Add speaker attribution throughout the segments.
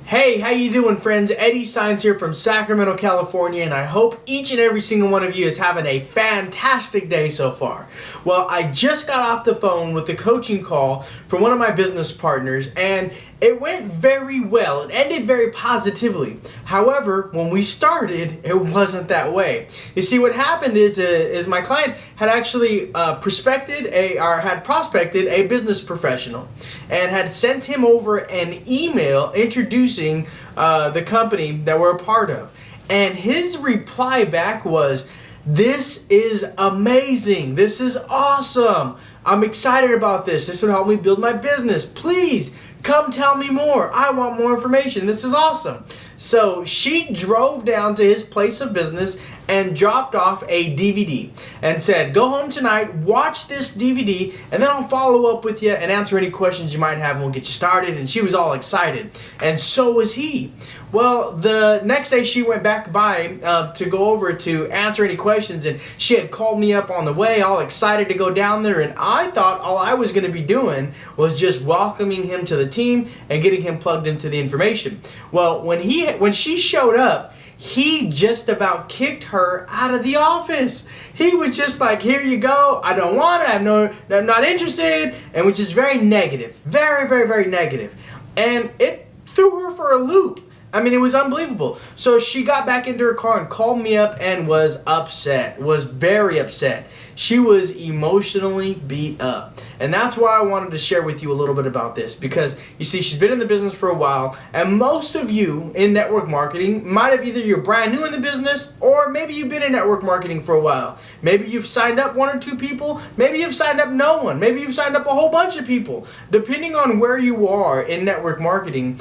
Speaker 1: Hey, how you doing, friends? Eddie Science here from Sacramento, California, and I hope each and every single one of you is having a fantastic day so far. Well, I just got off the phone with the coaching call from one of my business partners, and it went very well. It ended very positively. However, when we started, it wasn't that way. You see, what happened is my client had actually prospected a business professional and had sent him over an email introducing the company that we're a part of. And his reply back was, "This is amazing. This is awesome. I'm excited about this. This will help me build my business. Please come tell me more. I want more information. This is awesome." So she drove down to his place of business and dropped off a DVD and said, "Go home tonight, watch this DVD, and then I'll follow up with you and answer any questions you might have, and we'll get you started." And she was all excited, and so was he. Well, the next day she went back by to go over to answer any questions, and she had called me up on the way, all excited to go down there, and I thought all I was going to be doing was just welcoming him to the team and getting him plugged into the information. Well, when she showed up, he just about kicked her out of the office. He was just like, "Here you go. I don't want it. I'm not interested," and which is very negative, very, very, very negative. And it threw her for a loop. I mean, it was unbelievable. So she got back into her car and called me up and was upset, was very upset. She was emotionally beat up. And that's why I wanted to share with you a little bit about this, because you see, she's been in the business for a while, and most of you in network marketing might have either you're brand new in the business, or maybe you've been in network marketing for a while. Maybe you've signed up 1 or 2 people, maybe you've signed up no one, maybe you've signed up a whole bunch of people. Depending on where you are in network marketing,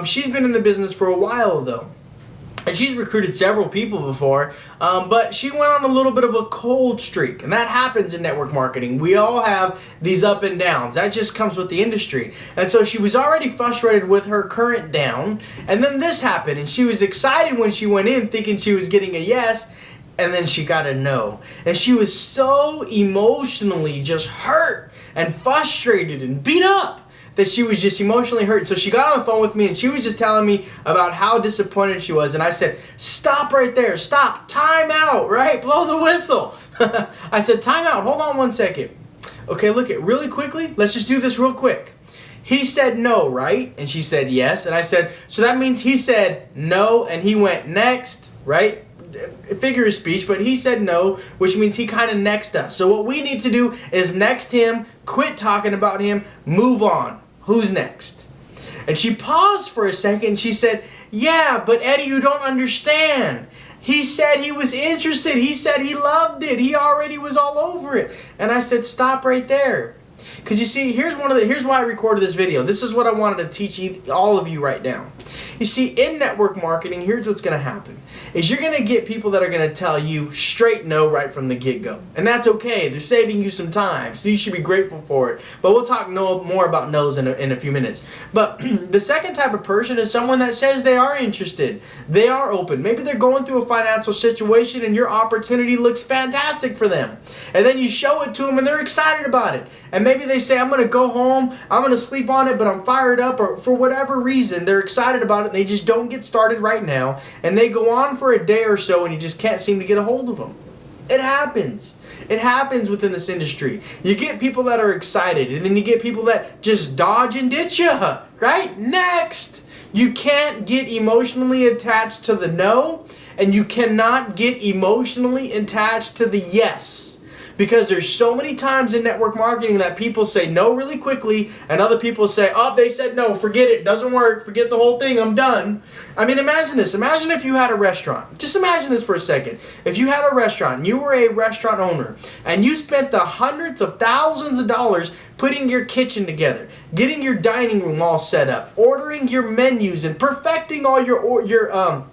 Speaker 1: she's been in the business for a while though. And she's recruited several people before, but she went on a little bit of a cold streak. And that happens in network marketing. We all have these up and downs. That just comes with the industry. And so she was already frustrated with her current down. And then this happened. And she was excited when she went in thinking she was getting a yes. And then she got a no. And she was so emotionally just hurt and frustrated and beat up that she was just emotionally hurt. So she got on the phone with me and she was just telling me about how disappointed she was. And I said, "Stop right there. Stop. Time out, right? Blow the whistle." I said, "Time out. Hold on 1 second. Okay, look at really quickly. Let's just do this real quick. He said no, right?" And she said yes. And I said, "So that means he said no and he went next, right?" Figure of speech, but he said no, which means he kind of nexted us. So what we need to do is next him, quit talking about him, move on. Who's next? And she paused for a second. She said, "Yeah, but Eddie, you don't understand. He said he was interested. He said he loved it. He already was all over it." And I said, "Stop right there." Because you see, here's why I recorded this video. This is what I wanted to teach all of you right now. You see, in network marketing, here's what's going to happen. Is you're going to get people that are going to tell you straight no right from the get-go. And that's okay. They're saving you some time, so you should be grateful for it. But we'll talk more about no's in a few minutes. But the second type of person is someone that says they are interested. They are open. Maybe they're going through a financial situation and your opportunity looks fantastic for them. And then you show it to them and they're excited about it. And maybe they say, "I'm going to go home, I'm going to sleep on it, but I'm fired up," or for whatever reason, they're excited about it. They just don't get started right now. And they go on for a day or so and you just can't seem to get a hold of them. It happens. It happens within this industry. You get people that are excited, and then you get people that just dodge and ditch you, right? Next. You can't get emotionally attached to the no, and you cannot get emotionally attached to the yes. Because there's so many times in network marketing that people say no really quickly, and other people say, "Oh, they said no, forget it, doesn't work, forget the whole thing, I'm done." I mean, imagine this. Imagine if you had a restaurant. Just imagine this for a second. If you had a restaurant, and you were a restaurant owner, and you spent the hundreds of thousands of dollars putting your kitchen together, getting your dining room all set up, ordering your menus, and perfecting all your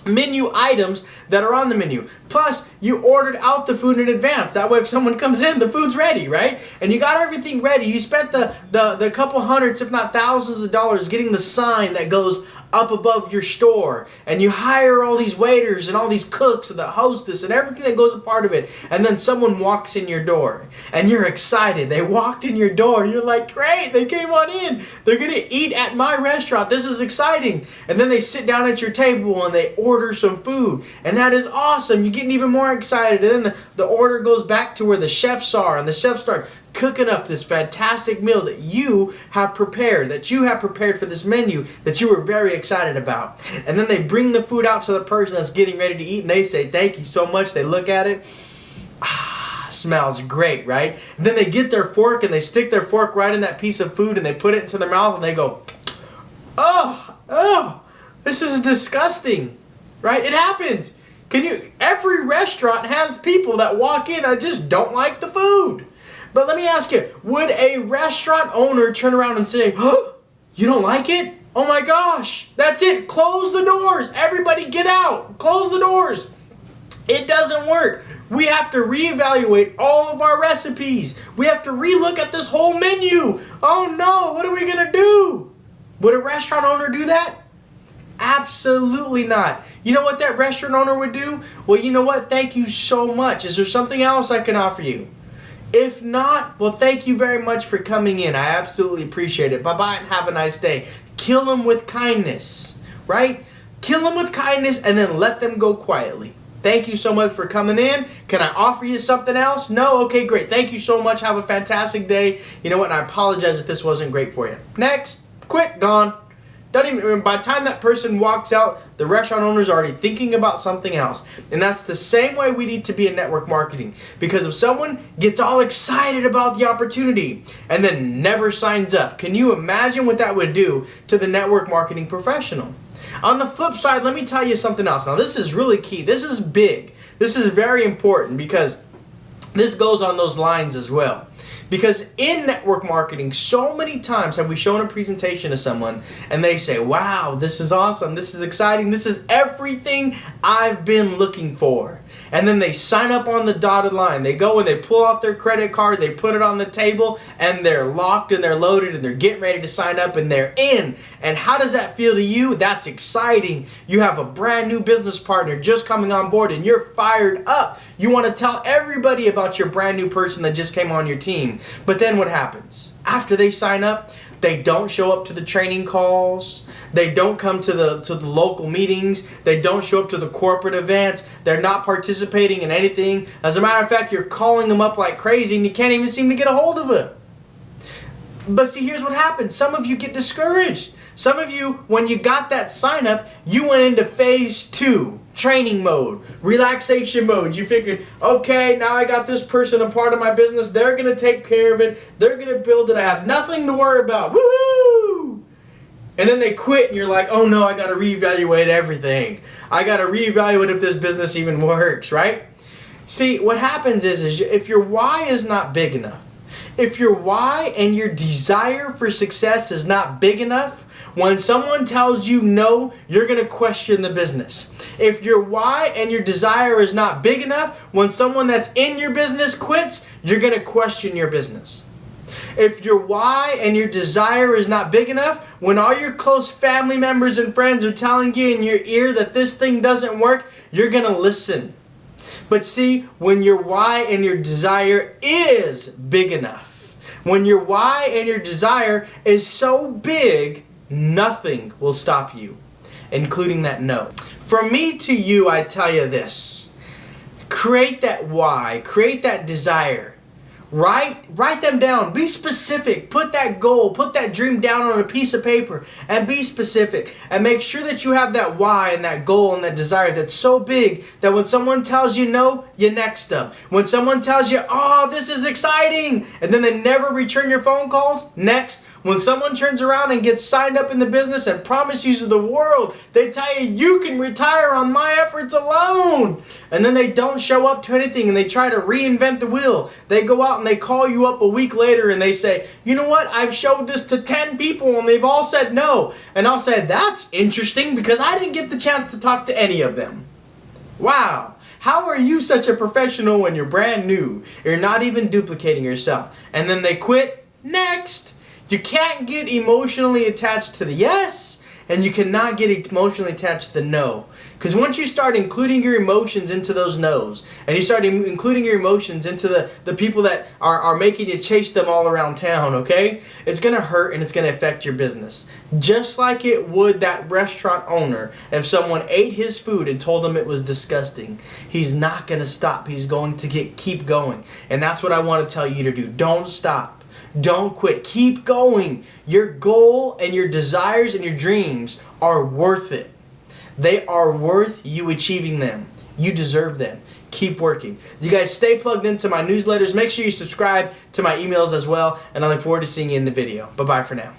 Speaker 1: menu items that are on the menu. Plus, you ordered out the food in advance. That way if someone comes in, the food's ready, right? And you got everything ready. You spent the couple hundreds, if not thousands of dollars getting the sign that goes up above your store. And you hire all these waiters and all these cooks and the hostess and everything that goes a part of it. And then someone walks in your door and you're excited. They walked in your door and you're like, great, they came on in. They're going to eat at my restaurant. This is exciting. And then they sit down at your table and they order some food, and that is awesome. You're getting even more excited, and then the order goes back to where the chefs are, and the chefs start cooking up this fantastic meal that you have prepared for this menu that you were very excited about. And then they bring the food out to the person that's getting ready to eat, and they say thank you so much. They look at it, smells great, right? And then they get their fork and they stick their fork right in that piece of food and they put it into their mouth and they go, oh, this is disgusting. Right? It happens. Every restaurant has people that walk in that just don't like the food. But let me ask you, would a restaurant owner turn around and say, oh, you don't like it? Oh my gosh, that's it. Close the doors. Everybody get out. Close the doors. It doesn't work. We have to reevaluate all of our recipes. We have to relook at this whole menu. Oh no, what are we going to do? Would a restaurant owner do that? Absolutely not. You know what that restaurant owner would do? Well, you know what? Thank you so much. Is there something else I can offer you? If not, well, thank you very much for coming in. I absolutely appreciate it. Bye-bye and have a nice day. Kill them with kindness, right? Kill them with kindness and then let them go quietly. Thank you so much for coming in. Can I offer you something else? No? Okay, great. Thank you so much. Have a fantastic day. You know what? And I apologize if this wasn't great for you. Next. Quit. Gone. By the time that person walks out, the restaurant owner's already thinking about something else. And that's the same way we need to be in network marketing. Because if someone gets all excited about the opportunity and then never signs up, can you imagine what that would do to the network marketing professional? On the flip side, let me tell you something else. Now, this is really key. This is big. This is very important because this goes on those lines as well. Because in network marketing, so many times have we shown a presentation to someone and they say, wow, this is awesome, this is exciting, this is everything I've been looking for. And then they sign up on the dotted line. They go and they pull off their credit card, they put it on the table, and they're locked and they're loaded and they're getting ready to sign up and they're in. And how does that feel to you? That's exciting. You have a brand new business partner just coming on board and you're fired up. You want to tell everybody about your brand new person that just came on your team. But then what happens? After they sign up, they don't show up to the training calls. They don't come to the local meetings. They don't show up to the corporate events. They're not participating in anything. As a matter of fact, you're calling them up like crazy and you can't even seem to get a hold of them. But see, here's what happens. Some of you get discouraged. Some of you, when you got that sign up, you went into phase 2. Training mode, relaxation mode. You figured, okay, now I got this person a part of my business. They're going to take care of it. They're going to build it. I have nothing to worry about. Woohoo! And then they quit and you're like, oh no, I got to reevaluate everything. I got to reevaluate if this business even works, right? See, what happens is if your why is not big enough, if your why and your desire for success is not big enough, when someone tells you no, you're going to question the business. If your why and your desire is not big enough, when someone that's in your business quits, you're going to question your business. If your why and your desire is not big enough, when all your close family members and friends are telling you in your ear that this thing doesn't work, you're going to listen. But see, when your why and your desire is big enough, when your why and your desire is so big, nothing will stop you, including that no. From me to you, I tell you this. Create that why. Create that desire. Write them down. Be specific. Put that goal, put that dream down on a piece of paper and be specific. And make sure that you have that why and that goal and that desire that's so big that when someone tells you no, you next them. When someone tells you, oh, this is exciting, and then they never return your phone calls, next. When someone turns around and gets signed up in the business and promises you the world, they tell you, you can retire on my efforts alone. And then they don't show up to anything and they try to reinvent the wheel. They go out and they call you up a week later and they say, you know what, I've showed this to 10 people and they've all said no. And I'll say, that's interesting because I didn't get the chance to talk to any of them. Wow. How are you such a professional when you're brand new? You're not even duplicating yourself. And then they quit. Next. You can't get emotionally attached to the yes, and you cannot get emotionally attached to the no. Because once you start including your emotions into those no's, and you start including your emotions into the people that are making you chase them all around town, okay? It's going to hurt and it's going to affect your business. Just like it would that restaurant owner if someone ate his food and told him it was disgusting. He's not going to stop. He's going to keep going. And that's what I want to tell you to do. Don't stop. Don't quit. Keep going. Your goal and your desires and your dreams are worth it. They are worth you achieving them. You deserve them. Keep working. You guys stay plugged into my newsletters. Make sure you subscribe to my emails as well. And I look forward to seeing you in the video. Bye-bye for now.